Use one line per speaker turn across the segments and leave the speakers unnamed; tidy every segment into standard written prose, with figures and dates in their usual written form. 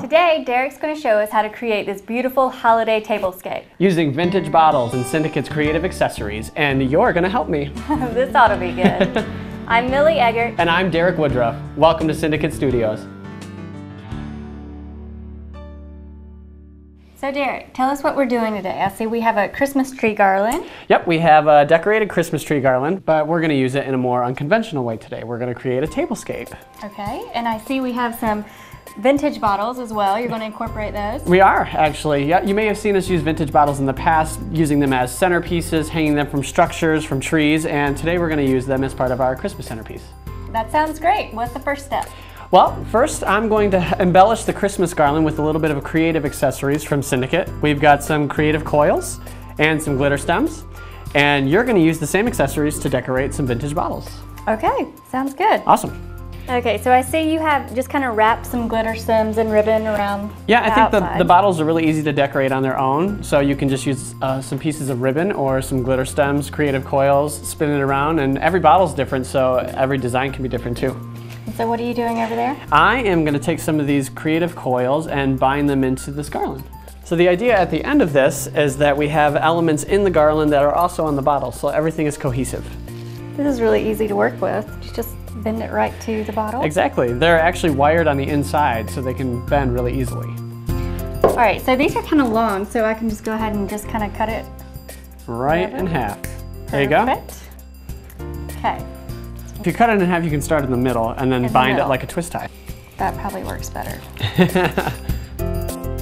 Today, Derek's going to show us how to create this beautiful holiday tablescape.
Using vintage bottles and Syndicate's creative accessories, and you're going to help me.
This ought to be good. I'm Millie Eggert.
And I'm Derek Woodruff. Welcome to Syndicate Studios.
So Derek, tell us what we're doing today. I see we have a Christmas tree garland.
Yep, we have a decorated Christmas tree garland, but we're going to use it in a more unconventional way today. We're going to create a tablescape.
Okay, and I see we have some vintage bottles as well. You're going to incorporate those?
We are, actually. Yeah, you may have seen us use vintage bottles in the past, using them as centerpieces, hanging them from structures, from trees, and today we're going to use them as part of our Christmas centerpiece.
That sounds great. What's the first step?
Well, first I'm going to embellish the Christmas garland with a little bit of creative accessories from Syndicate. We've got some creative coils and some glitter stems, and you're going to use the same accessories to decorate some vintage bottles.
Okay, sounds good.
Awesome.
Okay, so I see you have just kind of wrapped some glitter stems and ribbon around
Yeah, I think
outside.
the bottles are really easy to decorate on their own, so you can just use some pieces of ribbon or some glitter stems, creative coils, spin it around, and every bottle's different, so every design can be different too.
So what are you doing over there?
I am going to take some of these creative coils and bind them into this garland. So the idea at the end of this is that we have elements in the garland that are also on the bottle, so everything is cohesive.
This is really easy to work with. You just bend it right to the bottle.
Exactly. They're actually wired on the inside, so they can bend really easily.
All right, so these are kind of long, so I can just go ahead and just kind of cut it
right in half. There you go.
Perfect. Okay.
If you cut it in half, you can start in the middle and then bind it like a twist tie.
That probably works better.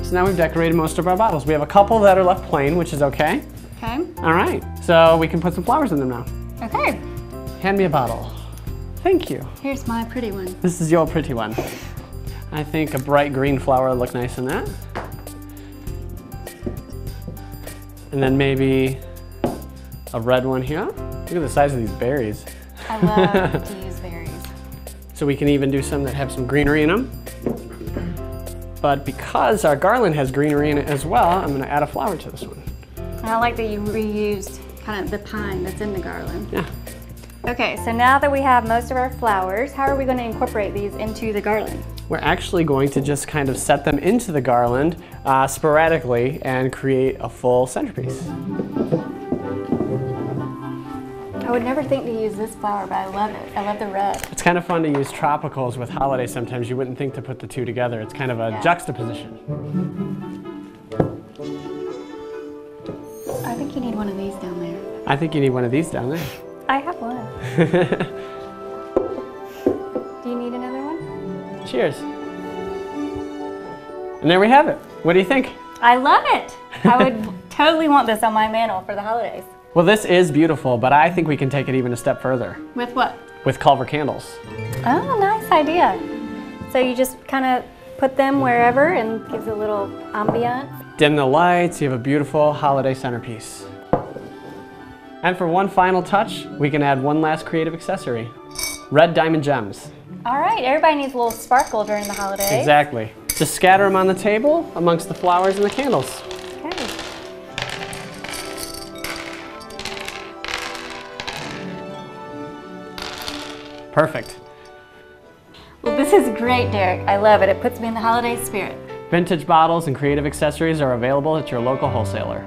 So now we've decorated most of our bottles. We have a couple that are left plain, which is okay.
Okay.
All right, so we can put some flowers in them now.
Okay.
Hand me a bottle. Thank you.
Here's my pretty one.
This is your pretty one. I think a bright green flower would look nice in that. And then maybe a red one here. Look at the size of these berries.
I love to use berries.
So we can even do some that have some greenery in them. But because our garland has greenery in it as well, I'm going to add a flower to this one.
And I like that you reused kind of the pine that's in the garland.
Yeah.
Okay, so now that we have most of our flowers, how are we going to incorporate these into the garland?
We're actually going to just kind of set them into the garland sporadically and create a full centerpiece.
I would never think to use this flower, but I love it. I love the red.
It's kind of fun to use tropicals with holiday sometimes. You wouldn't think to put the two together. It's kind of a juxtaposition.
I think you need one of these down there.
I think you need one of these down there.
I have one. Do you need another one?
Cheers. And there we have it. What do you think?
I love it. I would totally want this on my mantle for the holidays.
Well, this is beautiful, but I think we can take it even a step further.
With what?
With Culver candles.
Oh, nice idea. So you just kind of put them wherever and gives a little ambiance.
Dim the lights, you have a beautiful holiday centerpiece. And for one final touch, we can add one last creative accessory. Red diamond gems.
All right, everybody needs a little sparkle during the holidays.
Exactly. Just scatter them on the table amongst the flowers and the candles.
Okay.
Perfect.
Well, this is great, Derek. I love it. It puts me in the holiday spirit.
Vintage bottles and creative accessories are available at your local wholesaler.